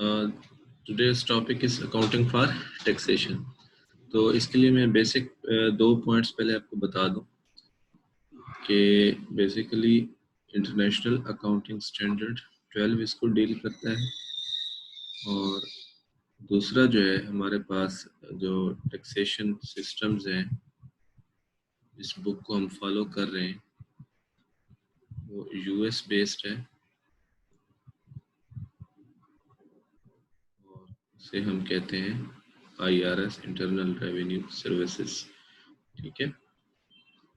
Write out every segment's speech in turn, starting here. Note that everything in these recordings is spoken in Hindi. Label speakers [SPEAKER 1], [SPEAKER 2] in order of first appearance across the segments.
[SPEAKER 1] Today's topic is accounting for taxation. तो इसके लिए मैं बेसिक दो पॉइंट्स पहले आपको बता दूं कि बेसिकली इंटरनेशनल अकाउंटिंग स्टैंडर्ड 12 इसको डील करता है, और दूसरा जो है हमारे पास जो टैक्सेशन सिस्टम्स हैं, इस बुक को हम फॉलो कर रहे हैं, वो यूएस बेस्ड है और इसे हम कहते हैं आईआरएस, इंटरनल रेवेन्यू सर्विसेज। ठीक है,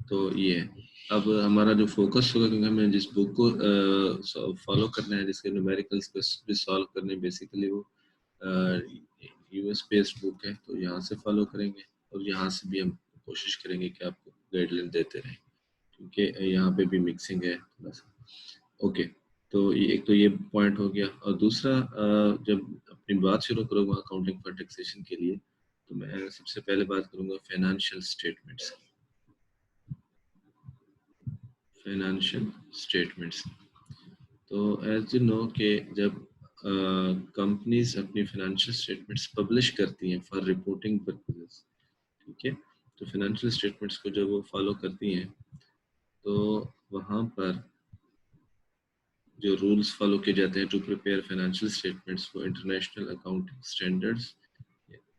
[SPEAKER 1] तो ये है। अब हमारा जो फोकस होगा, क्योंकि हमें जिस बुक को फॉलो करना है, जिसके न्यूमेरिकल्स भी सॉल्व करने, बेसिकली वो यूएस बेस्ड बुक है, तो यहाँ से फॉलो करेंगे और यहाँ से भी हम कोशिश करेंगे कि आपको गाइडलाइन देते रहें, क्योंकि यहाँ पे भी मिक्सिंग है थोड़ा सा। ओके, तो एक तो ये पॉइंट हो गया, और दूसरा जब अपनी बात शुरू करूँगा अकाउंटिंग फॉर टैक्सेशन के लिए, तो मैं सबसे पहले बात करूँगा फाइनेंशियल स्टेटमेंट्स की। फाइनेंशियल स्टेटमेंट्स, तो एज यू नो कि जब कंपनीज अपनी फाइनेंशियल स्टेटमेंट्स पब्लिश करती हैं फॉर रिपोर्टिंग पर्पसेस, ठीक है, तो फाइनेंशियल स्टेटमेंट्स को जब वो फॉलो करती हैं, तो वहाँ पर जो रूल्स फॉलो किए जाते हैं to prepare financial statements for international accounting standards,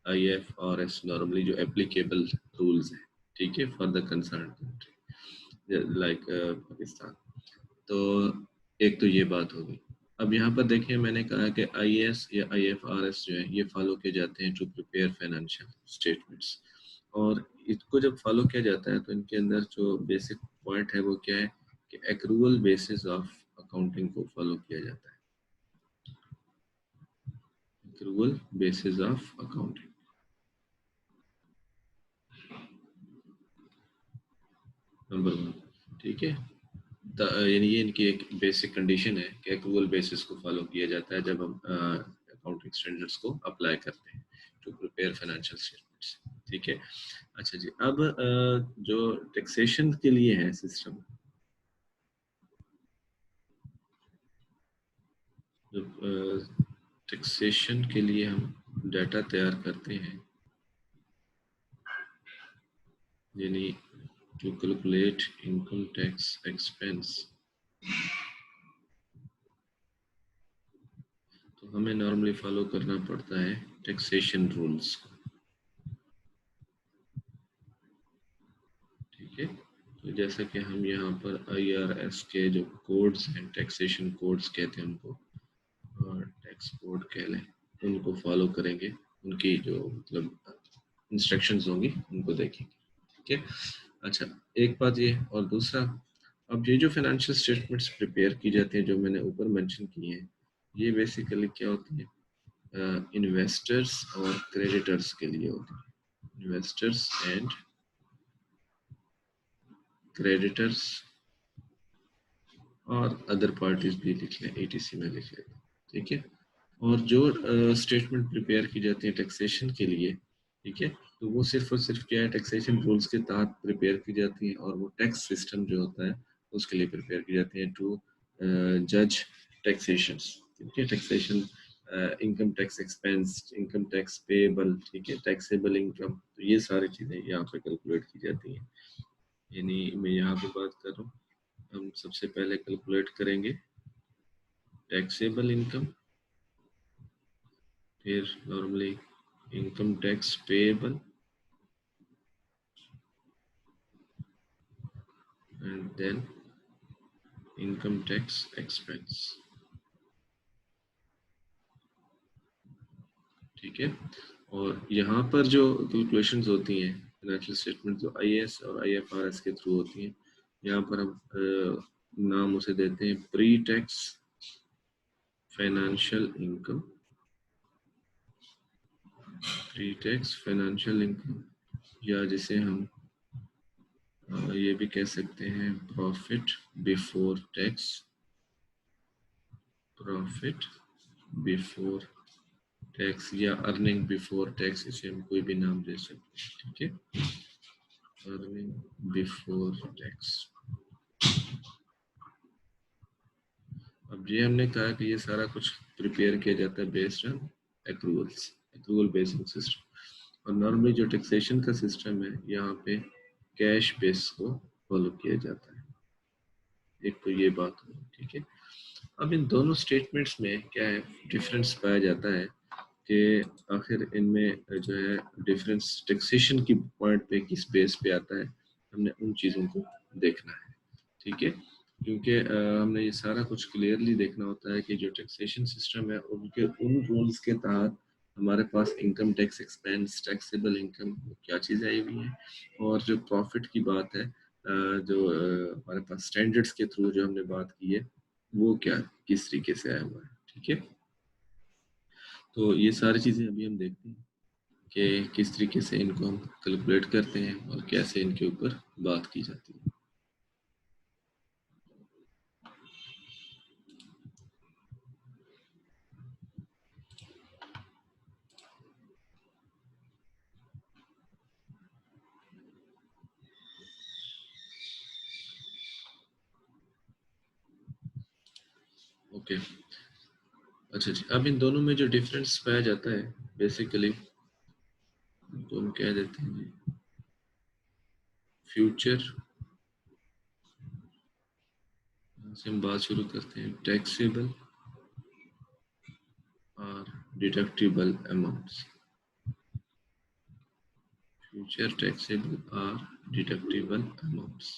[SPEAKER 1] IFRS, normally जो एप्लीकेबल रूल्स हैं, ठीक है, for the concern country like Pakistan. तो एक तो ये बात होगी। अब यहाँ पर देखिए, मैंने कहा कि IAS या IFRS जो है ये फॉलो किए जाते हैं टू प्रिपेयर फाइनेंशियल स्टेटमेंट्स, और इसको जब फॉलो किया जाता है तो इनके अंदर जो बेसिक पॉइंट है वो क्या है कि एक्रूअल बेसिस ऑफ अकाउंटिंग को फॉलो किया जाता है। Accrual basis of accounting, number 1, ठीक है। यानी ये इनकी एक बेसिक कंडीशन है कि एक्रूअल बेसिस को फॉलो किया जाता है जब हम अकाउंटिंग स्टैंडर्ड्स को अप्लाई करते हैं टू प्रिपेयर फाइनेंशियल स्टेटमेंट्स, ठीक है। अच्छा जी, अब जो टैक्सेशन के लिए है सिस्टम, जब टैक्सेशन के लिए हम डाटा तैयार करते हैं, यानी to calculate income tax expense, तो हमें नॉर्मली फॉलो करना पड़ता है टैक्सेशन रूल्स को, ठीक है। तो जैसा कि हम यहाँ पर IRS के जो कोड्स हैं, टैक्सेशन कोड्स कहते हैं उनको, और टैक्स कोड कह लें, उनको फॉलो करेंगे, उनकी जो मतलब इंस्ट्रक्शंस होंगी उनको देखेंगे, ठीक है। अच्छा, एक बात ये, और दूसरा, अब ये जो फाइनेंशियल स्टेटमेंट्स प्रिपेयर की जाती हैं जो मैंने ऊपर मेंशन की हैं, ये बेसिकली क्या होती है, इन्वेस्टर्स और क्रेडिटर्स के लिए होती है। इन्वेस्टर्स एंड क्रेडिटर्स, और अदर पार्टीज भी लिख लें, ATC में लिख लें, ठीक है। और जो स्टेटमेंट प्रिपेयर की जाती है टैक्सेशन के लिए, ठीक है, तो वो सिर्फ और सिर्फ क्या है, टैक्सेशन रूल्स के तहत प्रिपेयर की जाती है, और वो टैक्स सिस्टम जो होता है उसके लिए प्रिपेयर की जाती है टू जज टैक्सेशन, ठीक है। Taxation, income tax expense, income tax payable, ठीक है, टैक्सेबल इनकम, तो ये सारी चीज़ें यहाँ पे कैलकुलेट की जाती हैं। यानी मैं यहाँ पे बात कर रहा हूँ, हम सबसे पहले कैलकुलेट करेंगे टैक्सेबल इनकम, फिर normally income tax payable, and then income tax expense, ठीक है। और यहाँ पर जो कैलकुलेशंस होती हैं फाइनेंशियल स्टेटमेंट, जो IAS और IFRS के थ्रू होती हैं, यहाँ पर हम नाम उसे देते हैं pre tax financial income, pre tax financial income, या जिसे हम ये भी कह सकते हैं profit before tax, profit before tax, या अर्निंग बिफोर टैक्स, इसे हम कोई भी नाम दे सकते हैं, ठीक है, अर्निंग बिफोर टैक्स। अब जी हमने कहा कि ये सारा कुछ प्रिपेयर किया जाता है based on accrual basin system. और नॉर्मली जो टैक्सेशन का सिस्टम है यहाँ पे कैश बेस को फॉलो किया जाता है। एक तो ये बात हो, ठीक है। अब इन दोनों स्टेटमेंट्स में क्या है डिफरेंस पाया जाता है कि आखिर इनमें जो है डिफरेंस टैक्सेशन की पॉइंट पे किस बेस पे आता है, हमने उन चीज़ों को देखना है, ठीक है। क्योंकि हमने ये सारा कुछ क्लियरली देखना होता है कि जो टैक्सेशन सिस्टम है उनके उन रूल्स के तहत हमारे पास income tax expense taxable income क्या चीज़ आई हुई है, और जो प्रॉफिट की बात है जो हमारे पास स्टैंडर्ड्स के थ्रू जो हमने बात की है वो क्या किस तरीके से आया हुआ है, ठीक है। तो ये सारी चीज़ें अभी हम देखते हैं कि किस तरीके से इनको हम कैलकुलेट करते हैं और कैसे इनके ऊपर बात की जाती है। ओके, अच्छा जी। अब इन दोनों में जो डिफरेंस पाया जाता है बेसिकली तो हम कह देते हैं जी फ्यूचर, से हम बात शुरू करते हैं टैक्सेबल और डिडक्टिबल अमाउंट्स। फ्यूचर टैक्सेबल और deductible amounts,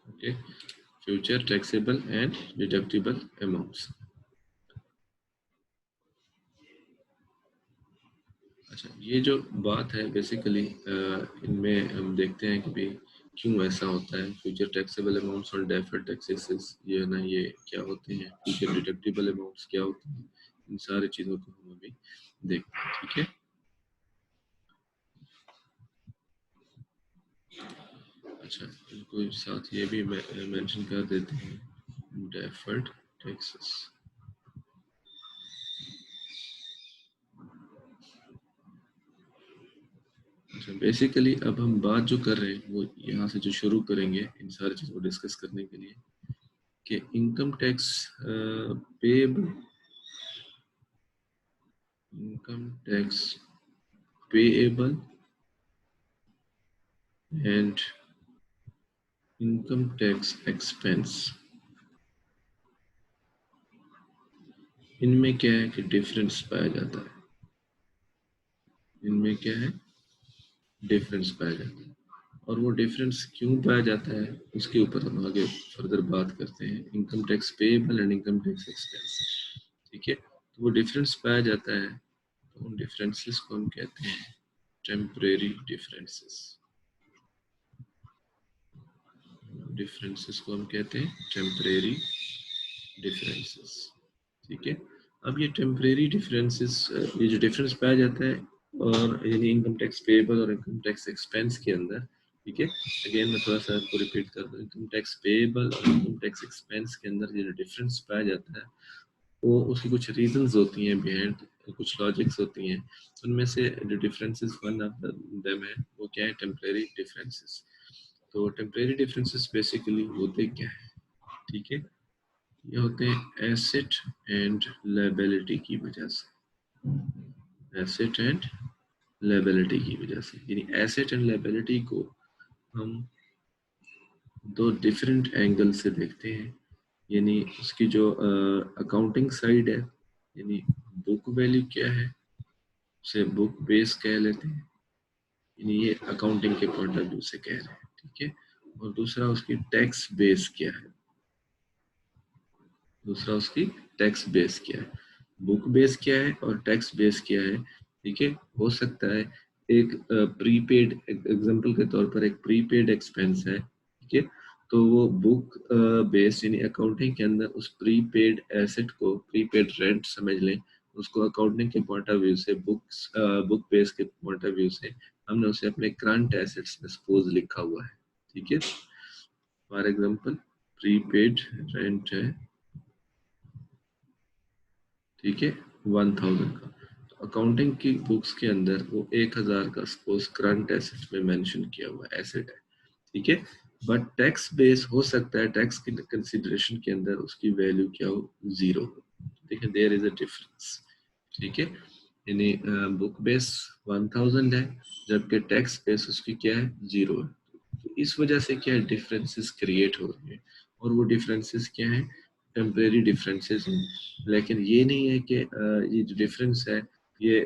[SPEAKER 1] okay. Future taxable and deductible amounts. अच्छा, ये जो बात है बेसिकली इनमें हम देखते हैं कि भाई क्यों ऐसा होता है। फ्यूचर टैक्सेबल अमाउंट्स और डेफर्ड टैक्सेस ये है ना, ये क्या होते हैं, फ्यूचर डिडक्टिबल अमाउंट्स क्या होते हैं, इन सारी चीज़ों को हम अभी देखते हैं, ठीक है। अच्छा, इनको साथ ये भी मेंशन कर देते हैं डेफर्ड टैक्सेस। अच्छा, बेसिकली अब हम बात जो कर रहे हैं वो यहाँ से जो शुरू करेंगे इन सारी चीज़ों को डिस्कस करने के लिए कि income tax payable, income tax payable and income tax expense, इनमें क्या है कि डिफरेंस पाया जाता है। इनमें क्या है डिफरेंस पाया जाता है, और वो डिफरेंस क्यों पाया जाता है उसके ऊपर हम आगे फर्दर बात करते हैं। Income tax payable and income tax expense, ठीक है। तो वो डिफरेंस पाया जाता है, तो उन डिफरेंसेस को हम कहते हैं टेम्परेरी डिफरेंसेस। डिफरेंसेस को हम कहते हैं टेम्परेरी डिफरेंसेस, ठीक है। अब ये टेम्परेरी डिफरेंसेस, ये जो डिफरेंस पाया जाता है और यानी इनकम टैक्स पेएबल और इनकम टैक्स एक्सपेंस के अंदर, ठीक है। अगेन मैं थोड़ा सा आपको रिपीट कर दूं, इनकम टैक्स पेएबल और इनकम टैक्स एक्सपेंस के अंदर ये जो डिफरेंस पाया जाता है वो उसकी कुछ रीजंस होती हैं बिहाइंड, कुछ लॉजिक्स होती हैं। उनमें से जो डिफरेंसेस वन ऑफ देम है वो क्या है टेम्परेरी डिफरेंसेस। तो टेम्परेरी डिफरेंसेस बेसिकली होते क्या है, ठीक है। ये होते हैं एसेट एंड लायबिलिटी की वजह से, एसेट एंड लायबिलिटी की वजह से। यानी एसेट एंड लायबिलिटी को हम दो डिफरेंट एंगल से देखते हैं। यानी उसकी जो अकाउंटिंग साइड है, यानी बुक वैल्यू क्या है उसे बुक बेस कह लेते हैं, यानी ये अकाउंटिंग के पॉइंट ऑफ व्यू से कह रहे हैं, ठीक है। और दूसरा उसकी टैक्स बेस क्या है, दूसरा उसकी टैक्स बेस क्या है। बुक बेस क्या है और टैक्स बेस क्या है, ठीक है। हो सकता है एक प्रीपेड एग्जांपल के तौर पर एक प्रीपेड एक्सपेंस है, ठीक है। तो वो बुक बेस यानी अकाउंटिंग के अंदर उस प्रीपेड एसेट को प्रीपेड रेंट समझ लें, उसको अकाउंटिंग के पॉइंट ऑफ व्यू से बुक बेस के पॉइंट ऑफ व्यू से हमने उसे अपने करंट एसेट्स में सपोज लिखा हुआ है, ठीक है। फॉर एग्जांपल प्रीपेड रेंट है, ठीक है, 1000 का। अकाउंटिंग की बुक्स के अंदर वो 1000 का सपोज करंट एसेट में मेंशन किया हुआ एसेट है, ठीक है, बट टैक्स बेस हो सकता है टैक्स की कंसिडरेशन के अंदर उसकी वैल्यू क्या हो, 0 हो, ठीक है, देयर इज अ डिफरेंस, ठीक है, यानी बुक बेस 1000 है जबकि टैक्स बेस उसकी क्या है, 0 है। तो इस वजह से क्या है, डिफरेंसेस क्रिएट हो रहे हैं, और वो डिफरेंसेस क्या है, टेम्परेरी डिफरेंसेस हैं, लेकिन ये नहीं है कि ये जो डिफरेंस है ये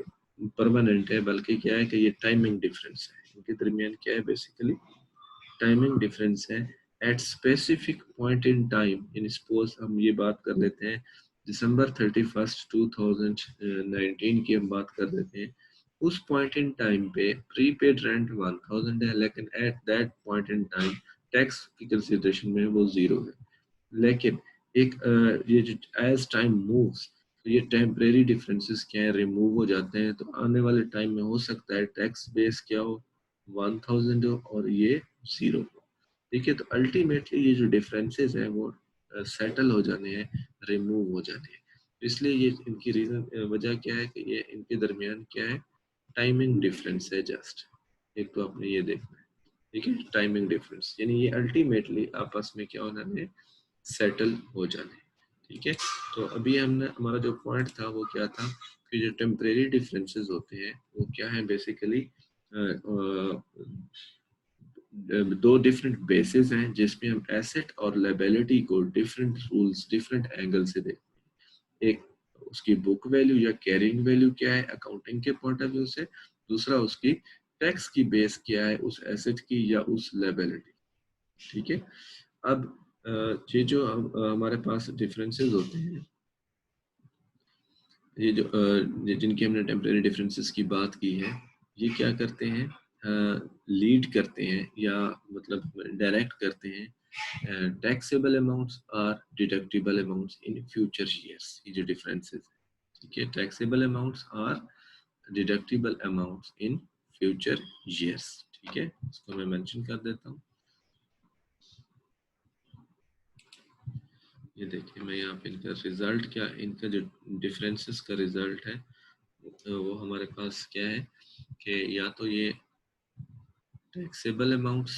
[SPEAKER 1] परमानेंट है, बल्कि क्या है कि ये टाइमिंग डिफरेंस है, इनके दरमियान क्या है, बेसिकली टाइमिंग डिफरेंस है at specific point in time. In suppose हम ये बात कर लेते हैं दिसंबर 31 2019 की हम बात कर लेते हैं, उस पॉइंट इन टाइम पे प्रीपेड रेंट 1000 है, लेकिन at that point in time tax की कंसिडरेशन में वो 0 है, लेकिन एक ये जो एज टाइम मूव्स तो ये टेम्परेरी डिफरेंसेस क्या है, रिमूव हो जाते हैं, तो आने वाले टाइम में हो सकता है टैक्स बेस क्या हो, 1000 हो और ये 0 हो, ठीक है, तो अल्टीमेटली ये जो डिफरेंसेस हैं वो सेटल हो जाने हैं, रिमूव हो जाने हैं, तो इसलिए ये इनकी रीजन वजह क्या है कि ये इनके दरमियान क्या है, टाइमिंग डिफरेंस है जस्ट, एक तो आपने ये देखना है, ठीक है, टाइमिंग डिफरेंस, यानी ये अल्टीमेटली आपस में क्या होना है, सेटल हो जाने, ठीक है। तो अभी हमने हमारा जो पॉइंट था वो क्या था कि जो टेम्परेरी डिफरेंसेस होते हैं वो क्या है, बेसिकली दो डिफरेंट बेसिस हैं जिसमें हम एसेट और लायबिलिटी को डिफरेंट रूल्स डिफरेंट एंगल से देखते हैं, एक उसकी बुक वैल्यू या कैरिंग वैल्यू क्या है अकाउंटिंग के पॉइंट ऑफ व्यू से, दूसरा उसकी टैक्स की बेस क्या है उस एसेट की या उस लायबिलिटी, ठीक है। अब ये जो हमारे पास डिफरेंसेस होते हैं, ये जो जिनकी हमने टेम्परेरी डिफरेंसेस की बात की है, ये क्या करते हैं, लीड करते हैं या मतलब डायरेक्ट करते हैं टैक्सेबल अमाउंट्स और deductible amounts in future years, ये जो डिफरेंसेस है, ठीक है, टैक्सेबल अमाउंट्स और deductible amounts in future years, ठीक है, इसको मैं मेंशन कर देता हूँ। ये देखिए मैं यहाँ पे इनका रिजल्ट क्या, इनका जो डिफरेंसेस का रिजल्ट है वो हमारे पास क्या है कि या तो ये टैक्सेबल अमाउंट्स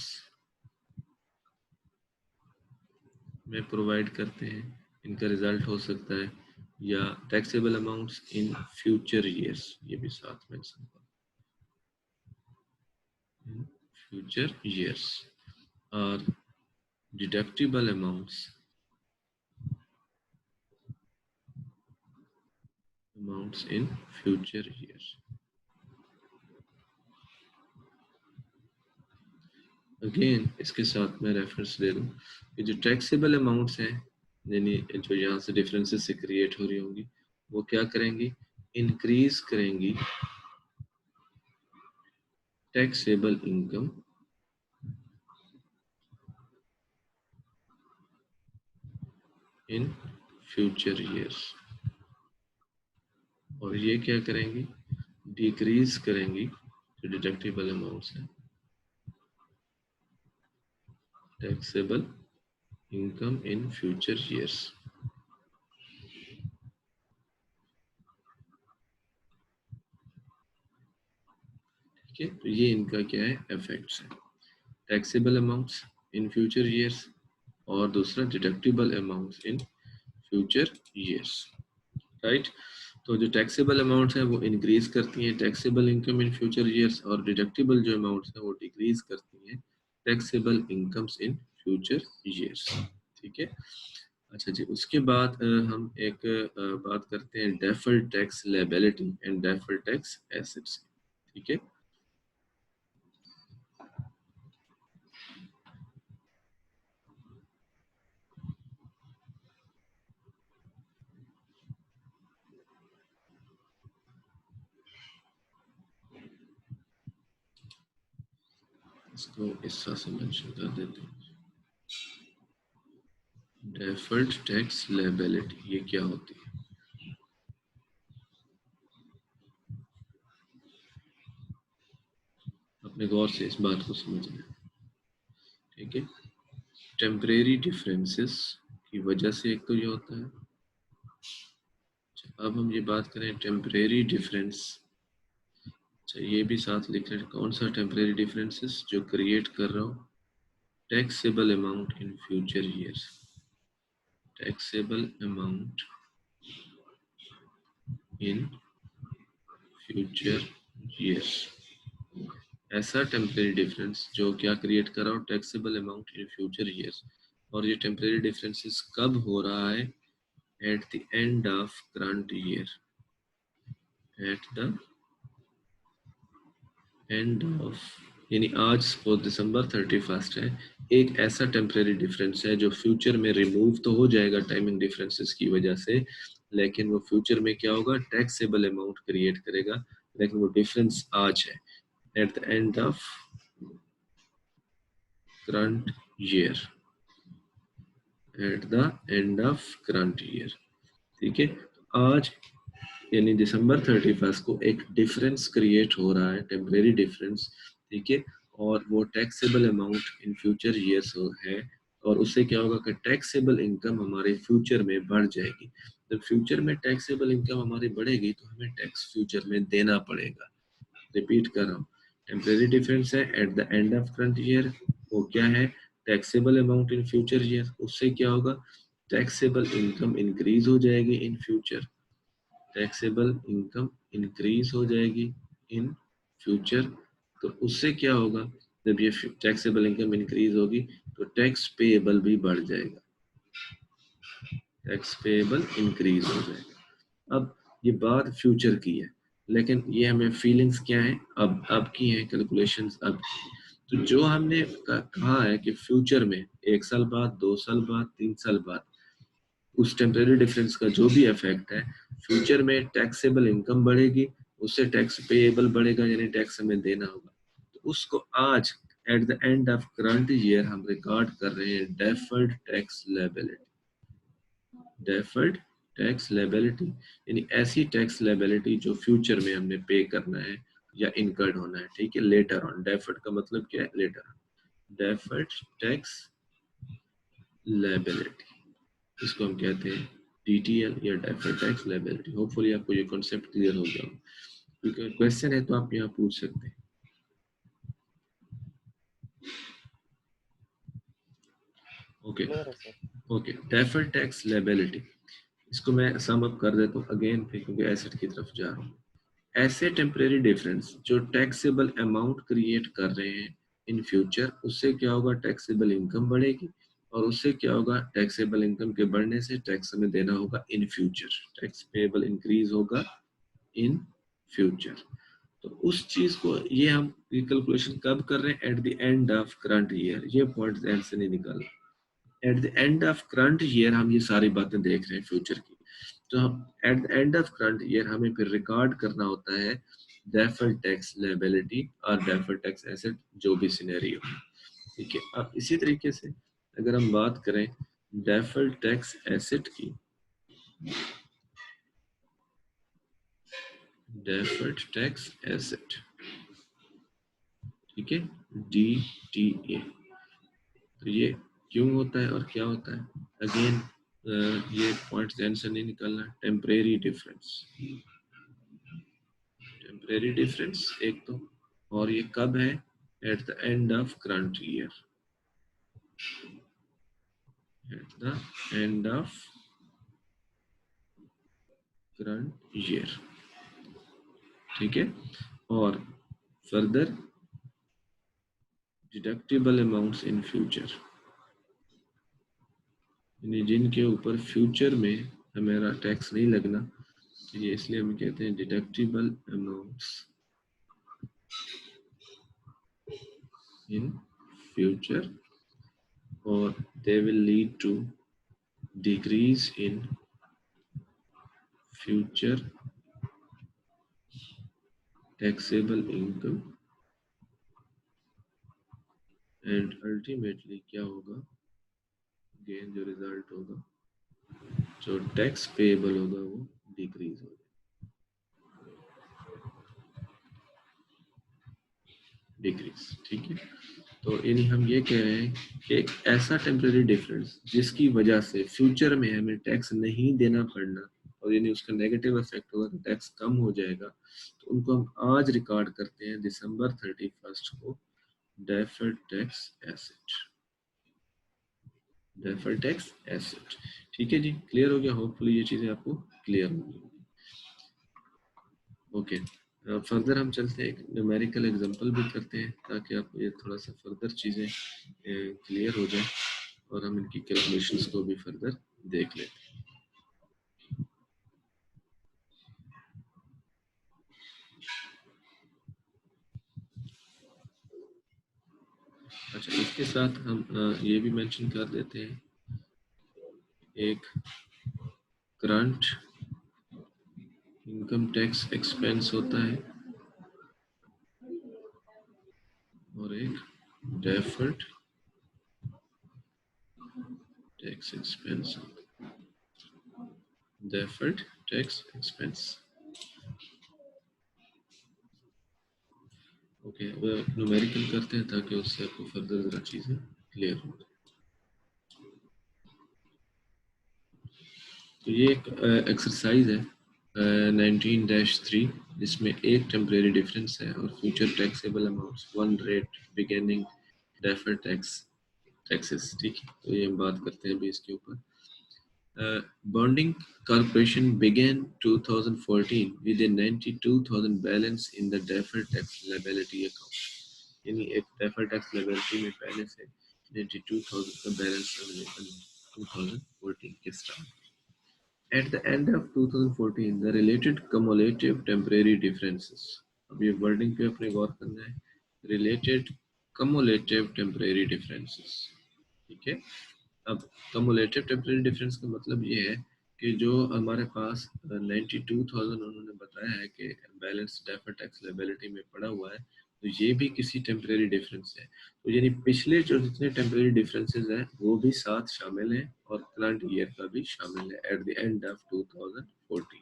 [SPEAKER 1] में प्रोवाइड करते हैं, इनका रिजल्ट हो सकता है, या taxable amounts in future years, ये भी साथ मेंशन कर, इन फ्यूचर ईयर्स, और deductible amounts in future years. Again इसके साथ मैं रेफरेंस दे दूं कि जो टैक्सेबल अमाउंट्स हैं, यानी जो यहाँ से डिफरेंसेस से क्रिएट हो रही होंगी, वो क्या करेंगी, इंक्रीज करेंगी taxable income in future years, और ये क्या करेंगी, डिक्रीज करेंगी जो डिडक्टिबल अमाउंट्स है taxable income in future years, ठीक है, तो ये इनका क्या है, इफेक्ट्स है, taxable amounts in future years और दूसरा deductible amounts in future years, right. तो जो टैक्सेबल अमाउंट्स हैं वो इंक्रीज करती हैं taxable income in future years, और डिडक्टिबल जो अमाउंट्स हैं वो डिक्रीज करती हैं taxable incomes in future years, ठीक है। अच्छा जी, उसके बाद हम एक बात करते हैं deferred tax liability and deferred tax assets, ठीक है। इसको इस तरह से मेंशन कर देते हैं, डेफर्ड टैक्स लायबिलिटी ये क्या होती है, अपने गौर से इस बात को समझना है, ठीक है। टेम्परेरी डिफरेंसेस की वजह से एक तो ये होता है, अब हम ये बात करें टेम्परेरी डिफरेंस। अच्छा, ये भी साथ लिख लें, कौन सा टेम्परेरी डिफरेंसेस जो क्रिएट कर रहा हूँ, taxable amount in future years, taxable amount in future years. ऐसा टेम्परेरी डिफरेंस जो क्या क्रिएट कर रहा हूँ, taxable amount in future years. और ये टेम्परेरी डिफरेंसेस कब हो रहा है, at the end of current year, at the end of, यानी आज सपोज दिसंबर 31 है, एक ऐसा टेम्परेरी डिफरेंस है जो फ्यूचर में रिमूव तो हो जाएगा टाइमिंग डिफरेंसेस की वजह से, लेकिन वो फ्यूचर में क्या होगा, टैक्सेबल अमाउंट क्रिएट करेगा, लेकिन वो डिफरेंस आज है, at the end of current year, at the end of current year. ठीक है, आज यानी दिसंबर 31 को एक डिफरेंस क्रिएट हो रहा है, टेम्परेरी डिफरेंस। ठीक है, और वो taxable amount in future years है, और उससे क्या होगा कि टैक्सेबल इनकम हमारे फ्यूचर में बढ़ जाएगी। जब फ्यूचर में टैक्सेबल इनकम हमारी बढ़ेगी तो हमें टैक्स फ्यूचर में देना पड़ेगा। रिपीट कर रहा हूँ, टेम्परेरी डिफरेंस है at the end of current year, वो क्या है, taxable amount in future year. उससे क्या होगा, टैक्सेबल इनकम इंक्रीज हो जाएगी in future, taxable income increase हो जाएगी इन फ्यूचर। तो उससे क्या होगा, जब ये टैक्सेबल इनकम इंक्रीज होगी तो टैक्स पेएबल भी बढ़ जाएगा, टैक्स पेएबल इंक्रीज हो जाएगा। अब ये बात फ्यूचर की है, लेकिन ये हमें फीलिंग्स क्या है, अब की है कैलकुलेशंस अब की। तो जो हमने कहा है कि फ्यूचर में 1 साल बाद, 2 साल बाद, 3 साल बाद, उस टेम्परेरी डिफरेंस का जो भी इफेक्ट है, फ्यूचर में टैक्सेबल इनकम बढ़ेगी, उससे टैक्स पेएबल बढ़ेगा, यानी टैक्स हमें देना होगा। तो उसको आज at the end of current year हम रिकॉर्ड कर रहे हैं deferred tax liability, deferred tax liability, यानी ऐसी टैक्स लायबिलिटी जो फ्यूचर में हमने पे करना है या इनकर्ड होना है। ठीक है, लेटर ऑन, डेफर्ड का मतलब क्या है, later on, deferred tax liability, इसको हम कहते हैं DTL या डेफर्ड टैक्स लायबिलिटी। होपफुली आपको ये कॉन्सेप्ट क्लियर हो गया हो, क्योंकि क्वेश्चन है तो आप यहाँ पूछ सकते हैं। Okay okay, deferred tax liability, इसको मैं सम अप कर देता हूँ अगेन फिर, क्योंकि एसेट की तरफ जा रहा हूँ। ऐसे टेम्परेरी डिफरेंस जो टैक्सेबल अमाउंट क्रिएट कर रहे हैं इन फ्यूचर, उससे क्या होगा, टैक्सेबल इनकम बढ़ेगी, और उससे क्या होगा, टैक्सेबल इनकम के बढ़ने से टैक्स हमें देना होगा in future, tax payable increase होगा इन फ्यूचर। तो उस चीज को ये हम कैलकुलेशन कब कर रहे हैं, at the end of current year, ये पॉइंट ध्यान से नहीं निकालना। At the end of current year हम ये सारी बातें देख रहे हैं फ्यूचर की, तो हम at the end of current year हमें फिर रिकॉर्ड करना होता है डेफर्ड टैक्स लायबिलिटी और डेफर्ड टैक्स एसेट, जो भी सिनेरियो। ठीक है, अब इसी तरीके से अगर हम बात करें डेफर्ड टैक्स एसेट की, डेफर्ड टैक्स एसेट, ठीक है, DTA, तो ये क्यों होता है और क्या होता है, अगेन ये पॉइंट ध्यान से नहीं निकालना। टेम्परेरी डिफरेंस, टेम्परेरी डिफरेंस एक तो, और ये कब है, at the end of current year, at the end of current year. ठीक है, और further deductible amounts in future, यानी जिनके ऊपर फ्यूचर में हमारा टैक्स नहीं लगना, ये इसलिए हम कहते हैं डिडक्टिबल अमाउंट्स इन फ्यूचर, और they will lead to decrease in future taxable income, and ultimately क्या होगा, गेन जो रिजल्ट होगा, जो टैक्स पेएबल होगा वो डिक्रीज होगा, डिक्रीज। ठीक है, तो यानी हम ये कह रहे हैं कि एक ऐसा टेम्परेरी डिफरेंस जिसकी वजह से फ्यूचर में हमें टैक्स नहीं देना पड़ना, और यानी उसका नेगेटिव इफेक्ट होगा तो टैक्स कम हो जाएगा, तो उनको हम आज रिकॉर्ड करते हैं दिसंबर 31 को deferred tax asset, deferred tax asset. ठीक है जी, क्लियर हो गया? होपफुली ये चीजें आपको क्लियर होंगी। ओके, फर्दर हम चलते हैं, एक न्यूमेरिकल एग्जांपल भी करते हैं ताकि आपको ये थोड़ा सा फर्दर चीजें क्लियर हो जाए और हम इनकी कैलकुलेशंस को भी फर्दर देख लेते हैं। अच्छा, इसके साथ हम ये भी मेंशन कर देते हैं, एक करंट इनकम टैक्स एक्सपेंस होता है और एक deferred tax expense, deferred tax expense. Okay, अब न्यूमेरिकल करते हैं ताकि उससे आपको फर्दर जरा चीजें क्लियर हो। तो ये एक एक्सरसाइज है 19-3, जिसमें एक टेम्परेरी डिफरेंस है और future taxable amounts, one rate beginning deferred taxes. ठीक है, तो ये हम बात करते हैं अभी इसके ऊपर। Bonding Corporation began 2014 with a 92,000 balance in the deferred tax liability account. यानी एक deferred tax liability में पहले से 92,000 का बैलेंस अवेलेबल है 2014 के start. At the end of 2014, the related cumulative temporary differences, अब ये वर्डिंग पे अपने गौर करना है, related cumulative temporary differences। ठीक है, अब cumulative temporary difference का मतलब ये है कि जो हमारे पास 92,000 उन्होंने बताया है कि बैलेंस डेफर्ड टैक्स लायबिलिटी में पड़ा हुआ है, तो ये भी किसी टेम्परेरी डिफरेंस है। तो यानी पिछले जो जितने टेम्परेरी डिफरेंसेस हैं वो भी साथ शामिल हैं और करंट ईयर का भी शामिल है एट द एंड ऑफ 2014।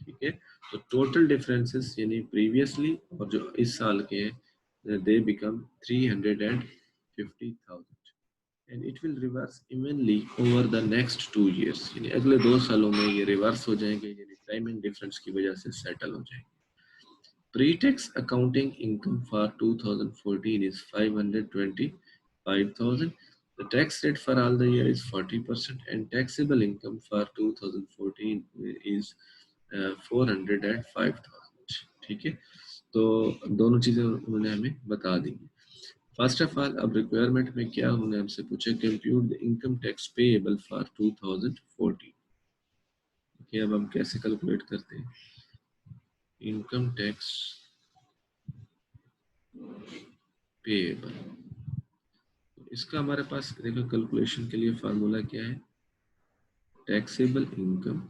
[SPEAKER 1] ठीक है, तो टोटल डिफरेंसेस यानी प्रीवियसली और जो इस साल के हैं, they become 350,000 and it will reverse evenly over the next 2 years। यानी अगले 2 सालों में ये रिवर्स हो जाएंगे, यानी टाइमिंग डिफरेंस की वजह से सेटल हो जाएंगे। Pre-tax accounting income for 2014 is 525,000. The tax rate for all the year is 40% and taxable income for 2014 is 405,000। ठीक है, तो दोनों चीजें उन्होंने हमें बता दी। फर्स्ट ऑफ ऑल, अब रिक्वायरमेंट में क्या उन्होंने हमसे पूछा, compute the income tax payable for 2014। Okay, अब हम कैसे कैलकुलेट करते हैं इनकम टैक्स पेएबल। इसका हमारे पास देखो कैलकुलेशन के लिए फार्मूला क्या है, taxable income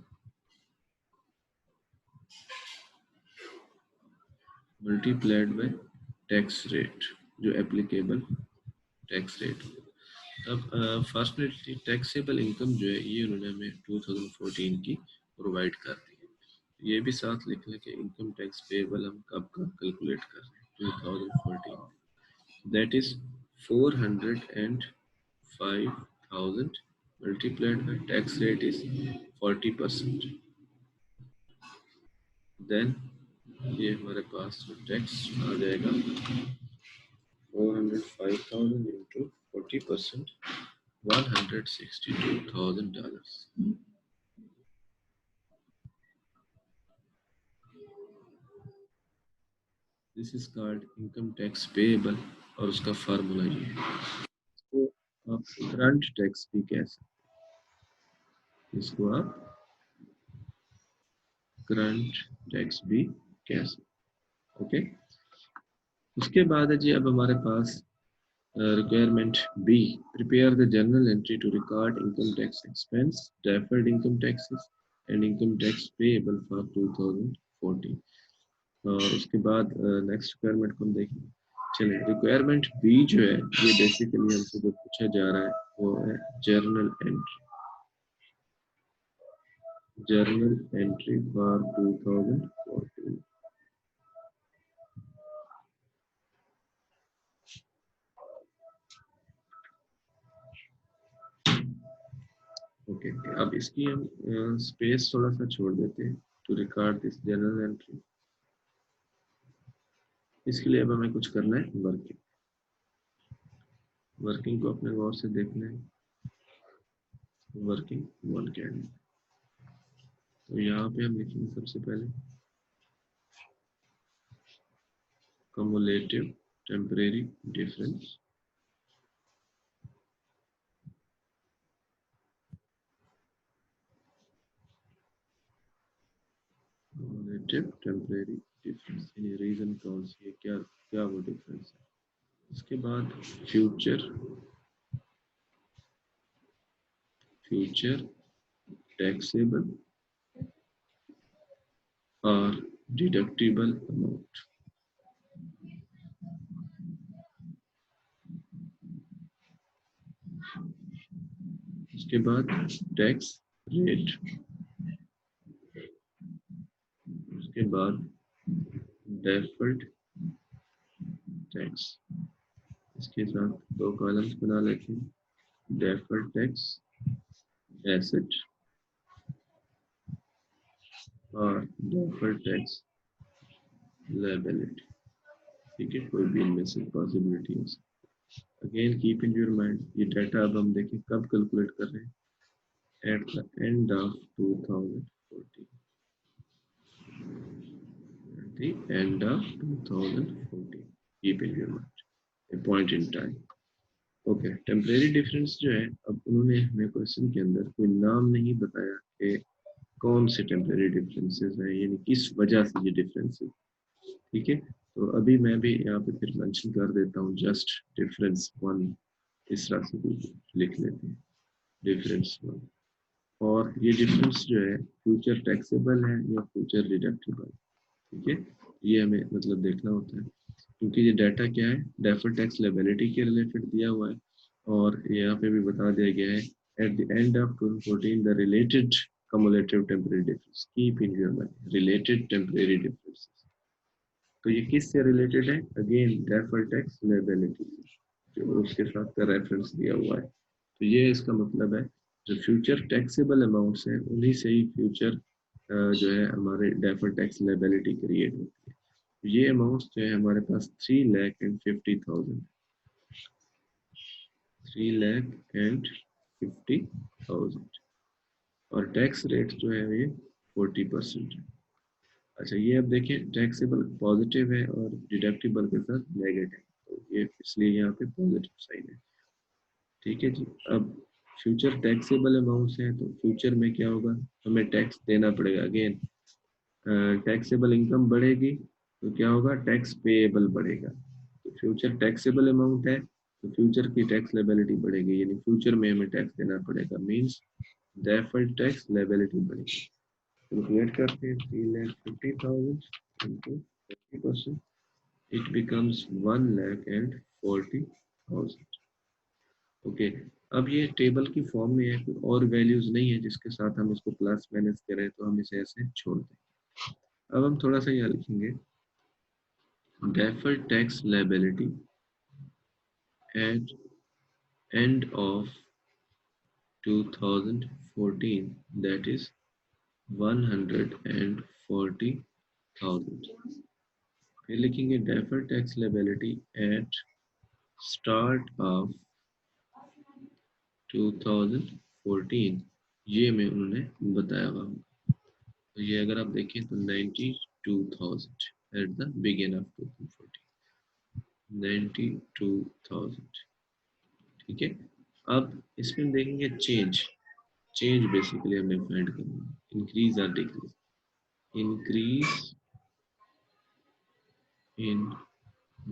[SPEAKER 1] multiplied by tax rate, जो एप्लीकेबल टैक्स रेट। अब फर्स्ट टैक्सेबल इनकम जो है ये उन्होंने हमें 2014 की प्रोवाइड कर दी है। ये भी साथ लिख लें कि इनकम टैक्स पेएबल हम कब कब कैलकुलेट कर रहे हैं 2014, that is 405,000 multiplied by tax rate is 40%। Then ये हमारे पास टैक्स आ जाएगा 405,000 into 40%, $162,000। This is called income tax payable और उसका फार्मूला ये है। तो आप करंट टैक्स भी कह सकते हैं, इसको आप करंट टैक्स भी कह सकते हैं। ओके, उसके बाद है जी अब हमारे पास requirement B, prepare the journal entry to record income tax expense, deferred income taxes and income tax payable for 2014। और उसके बाद नेक्स्ट रिक्वायरमेंट को हम देखेंगे। चलिए, रिक्वायरमेंट बी जो है ये बेसिकली हमसे जो पूछा जा रहा है वो है journal entry, journal entry for 2014। Okay, okay, अब इसकी हम स्पेस थोड़ा सा छोड़ देते हैं to record this journal entry. इसके लिए अब हमें कुछ करना है, वर्किंग। वर्किंग को अपने गौर से देखना है। वर्किंग वन कैंडल, तो यहाँ पे हम लिखेंगे सबसे पहले cumulative temporary difference, cumulative temporary difference यानी रीजन कौन सी है, क्या क्या वो डिफरेंस है। उसके बाद फ्यूचर टैक्सेबल और डिडक्टिबल अमाउंट। उसके बाद टैक्स रेट, उसके बाद डेफर्ड टैक्स। इसके साथ दो कॉलम्स बना लेते हैं, डेफर्ड टैक्स एसेट और डेफर्ड टैक्स लायबिलिटी। ठीक है, कोई भी इनमें से पॉसिबिलिटी हो सकती। Again keep in your mind, ये डाटा अब हम देखें कब कैलकुलेट कर रहे हैं, at the end of 2014, at the end of 2014, keep in your mind a point in time। Okay, temporary difference जो है, अब उन्होंने हमें क्वेश्चन के अंदर कोई नाम नहीं बताया कि कौन से टेम्परेरी डिफरेंसेस हैं, यानी किस वजह से ये डिफरेंसेस। ठीक है, तो अभी मैं भी यहाँ पे फिर मेंशन कर देता हूँ, जस्ट डिफरेंस वन, इस तरह से भी लिख लेते हैं, डिफरेंस वन। और ये डिफरेंस जो है फ्यूचर टैक्सेबल है या फ्यूचर डिडक्टेबल। ठीक है, ये हमें मतलब देखना होता है, क्योंकि ये डाटा क्या है, डेफर्ड टैक्स लायबिलिटी के रिलेटेड दिया हुआ है, और यहाँ पे भी बता दिया गया है at the end of 2014 the related cumulative temporary difference, keep in your mind related temporary differences। तो ये किस से रिलेटेड है, अगेन डेफर्ड टैक्स लायबिलिटी, जो उसके साथ का रेफरेंस दिया हुआ है। तो ये इसका मतलब है, जो फ्यूचर टैक्सेबल अमाउंट्स हैं उन्हीं से ही फ्यूचर जो है हमारे डेफर्ड टैक्स लायबिलिटी क्रिएट होती है। ये अमाउंट्स जो है हमारे पास 3,50,000, 3,50,000, और टैक्स रेट जो है ये 40% है। अच्छा, ये अब देखिए टैक्सेबल पॉजिटिव है और डिडक्टिबल के साथ नेगेटिव, तो ये इसलिए यहाँ पे पॉजिटिव साइन है। ठीक है जी, अब फ्यूचर टैक्सेबल अमाउंट्स हैं, तो फ्यूचर में क्या होगा, हमें टैक्स देना पड़ेगा। अगेन टैक्सेबल इनकम बढ़ेगी तो क्या होगा, टैक्स पेएबल बढ़ेगा। तो फ्यूचर टैक्सेबल अमाउंट है तो फ्यूचर की टैक्स लायबिलिटी बढ़ेगी, यानी फ्यूचर में हमें टैक्स देना पड़ेगा, मींस डेफर्ड टैक्स लायबिलिटी बढ़ेगी। कैलकुलेट करते हैं, 3,50,000 into 40%, it becomes 1,40,000। ओके, अब ये टेबल की फॉर्म में है, कोई और वैल्यूज नहीं है जिसके साथ हम इसको प्लस माइनस करें, तो हम इसे ऐसे छोड़ दें। अब हम थोड़ा सा यहाँ लिखेंगे, deferred tax liability at end of 2014, that is 140,000। फिर लिखेंगे deferred tax liability at start of 2014, ये में उन्होंने बताया हुआ। तो ये अगर आप देखें तो 92,000 एट द बिगिन ऑफ 2014, 92,000। ठीक है, अब इसमें देखेंगे चेंज बेसिकली हमें फाइंड करना है, इंक्रीज और decrease. Increase in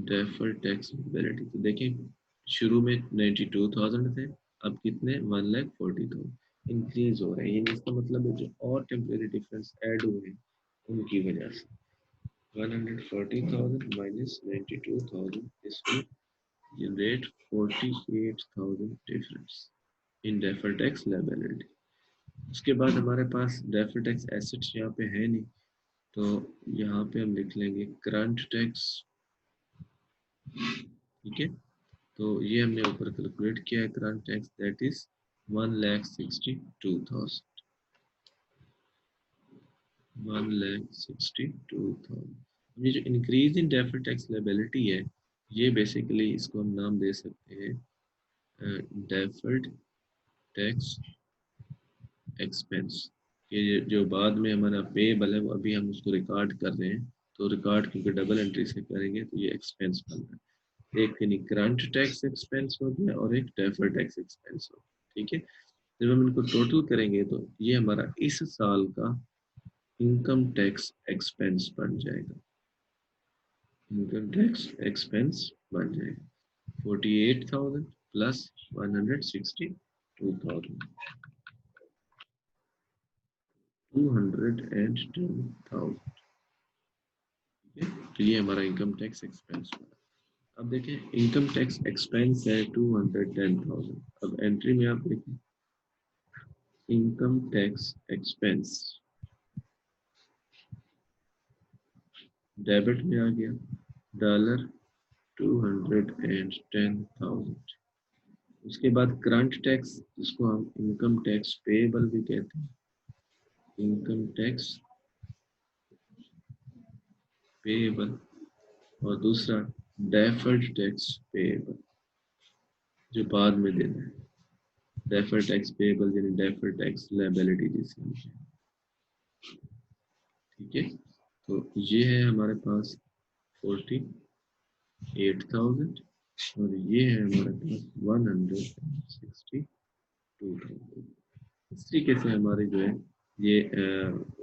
[SPEAKER 1] deferred tax liability, तो देखें शुरू में 92,000 थे, अब कितने, 1,40,000 इंक्रीज हो रहे हैं। ये इसका मतलब है जो और टेम्परेरी डिफरेंस ऐड हुए हैं उनकी वजह से 140,000 minus 92,000, this will generate 48,000 difference in deferred tax liability। उसके बाद हमारे पास डेफर्ड टैक्स एसेट्स यहाँ पे है नहीं, तो यहाँ पे हम लिख लेंगे करंट टैक्स। ठीक है, तो ये हमने ऊपर कैलकुलेट किया है करंट टैक्स, दैट इज 1,62,000, 1,62,000। ये जो increase in deferred tax liability है, ये बेसिकली इसको हम नाम दे सकते हैं डेफर्ड टैक्स एक्सपेंस। ये जो बाद में हमारा पेएबल है वो अभी हम उसको रिकॉर्ड कर रहे हैं, तो रिकॉर्ड क्योंकि डबल एंट्री से करेंगे तो ये एक्सपेंस बन रहा है। एक यानी करंट टैक्स एक्सपेंस हो गया और एक डेफर्ड टैक्स एक्सपेंस हो गया। ठीक है, जब हम इनको टोटल करेंगे तो ये हमारा इस साल का इनकम टैक्स एक्सपेंस बन जाएगा। इनकम टैक्स एक्सपेंस बन जाएगा 48,000 प्लस 162,000, 210,000। तो ये हमारा इनकम टैक्स एक्सपेंस हुआ। अब देखें इनकम टैक्स एक्सपेंस है 210,000। अब एंट्री में आप देखें इनकम टैक्स एक्सपेंस डेबिट में आ गया $210,000। उसके बाद करंट टैक्स, जिसको हम इनकम टैक्स पेएबल भी कहते हैं, इनकम टैक्स पेएबल, और दूसरा डेफर्ड टैक्स पेएबल जो बाद में देना है। डेफर्ड टैक्स पेएबल यानी डेफर्ड टैक्स लायबिलिटी जिसे हम कहते हैं। ठीक है, तो ये है हमारे पास 48,000 और ये है हमारे पास 162,000। इस तरीके से हमारे जो है ये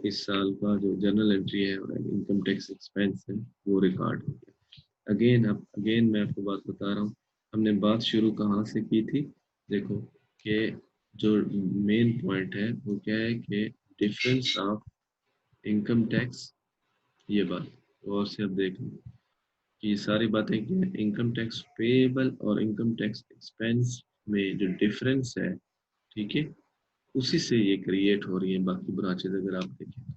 [SPEAKER 1] इस साल का जो जर्नल एंट्री है और इनकम टैक्स एक्सपेंस है वो रिकॉर्ड हो गया। अगेन मैं आपको बात बता रहा हूँ, हमने बात शुरू कहाँ से की थी। देखो कि जो मेन पॉइंट है वो क्या है कि डिफरेंस ऑफ इनकम टैक्स, ये बात और से अब देख लो कि ये सारी बातें क्या है, इनकम टैक्स पेएबल और इनकम टैक्स एक्सपेंस में जो डिफरेंस है, ठीक है, उसी से ये क्रिएट हो रही है बाकी ब्रांचेज अगर आप देखें।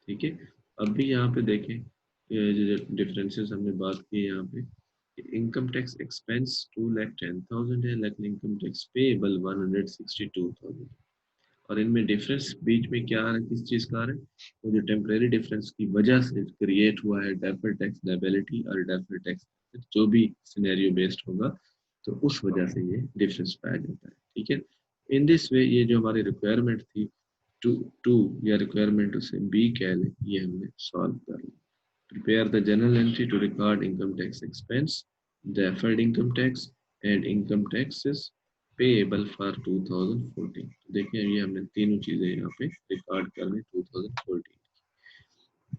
[SPEAKER 1] ठीक है, अब भी यहाँ पे देखें ये जो डिफरेंसेस हमने बात की यहाँ पे, इनकम टैक्स एक्सपेंस 2,10,000 है लेकिन इनकम टैक्स पेएबल 162,000। और इनमें डिफरेंस बीच में क्या आ रहा है, किस चीज़ का आ रहा है, वो जो टेम्परेरी डिफरेंस की वजह से क्रिएट हुआ है डेफर्ड टैक्स लायबिलिटी और डेफर्ड टैक्स जो भी सिनेरियो बेस्ड होगा, तो उस वजह से ये डिफरेंस पाया जाता है। ठीक है, इन दिस वे ये जो हमारी रिक्वायरमेंट थी टू टू या रिक्वायरमेंट उसे बी कह लें, ये हमने सॉल्व कर लिया। Prepare the journal entry to record income tax expense, deferred income tax and income taxes payable for 2014। देखिए ये हमने तीनों चीजें यहाँ पे रिकॉर्ड करने 2014,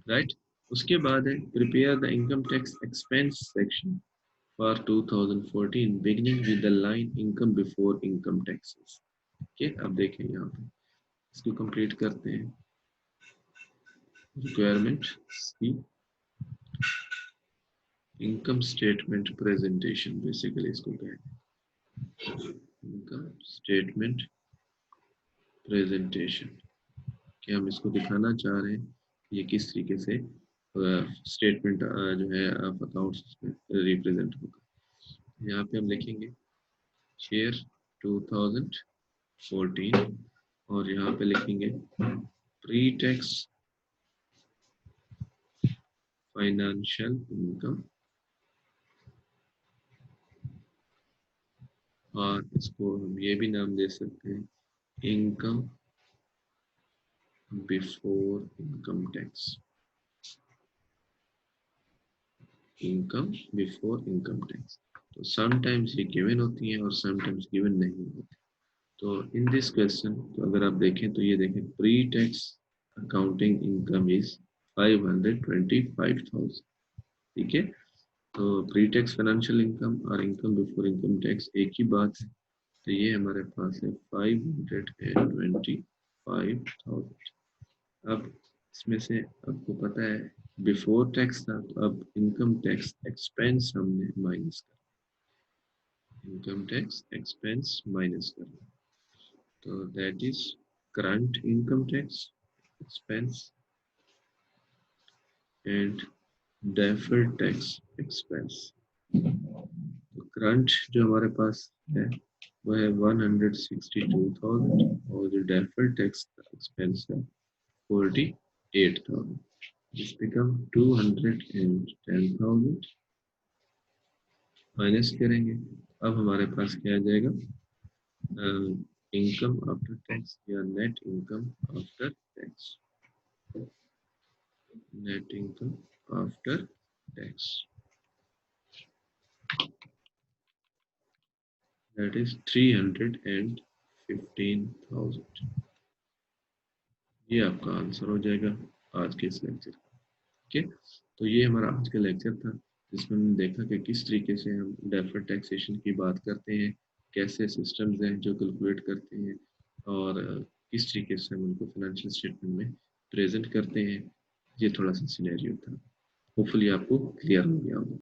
[SPEAKER 1] राइट। उसके बाद है prepare the income tax expense section for 2014 beginning with the line income before income taxes। ठीक है, अब देखें यहाँ पे इसको कंप्लीट करते हैं। रिक्वायरमेंट सी इनकम स्टेटमेंट प्रेजेंटेशन बेसिकली इसको कहते हैं, इनकम स्टेटमेंट प्रेजेंटेशन, कि हम इसको दिखाना चाह रहे हैं ये किस तरीके से स्टेटमेंट जो है ऑफ अकाउंट्स में रिप्रेजेंट होगा। यहाँ पे हम लिखेंगे शेयर 2014 और यहाँ पे लिखेंगे प्री टैक्स फाइनेंशियल इनकम, और इसको हम ये भी नाम दे सकते हैं income before income tax, income before income tax. तो समटाइम्स ये गिवन होती हैं और समटाइम्स गिवन नहीं होती। तो इन दिस क्वेश्चन तो अगर आप देखें तो ये देखें pre tax accounting income is 525,000। ठीक है, तो प्री टैक्स फाइनेंशियल इनकम और इनकम बिफोर इनकम टैक्स एक ही बात है, तो ये हमारे पास है 525,000। अब इसमें से आपको पता है बिफोर टैक्स था, तो अब इनकम टैक्स एक्सपेंस हमने माइनस कर, इनकम टैक्स एक्सपेंस माइनस करना, तो that is current income tax expense and deferred tax expense. तो करंट जो हमारे पास है वो है 162,000 और जो डेफर्ड टैक्स एक्सपेंस है 48,000. This become 210,000. माइनस करेंगे. अब हमारे पास क्या आ जाएगा? इनकम आफ्टर टैक्स या net income after tax. Net income after tax, that is 315,000. ये आपका आंसर हो जाएगा आज के इस लेक्चर का. ठीक है, तो ये हमारा आज का लेक्चर था जिसमें हमने देखा कि किस तरीके से हम डेफर्ड टैक्सेशन की बात करते हैं, कैसे सिस्टम्स हैं जो कैलकुलेट करते हैं, और किस तरीके से हम उनको फाइनेंशियल स्टेटमेंट में प्रेजेंट करते हैं. ये थोड़ा सा सिनेरियो था. होपफुली आपको क्लियर हो गया होगा.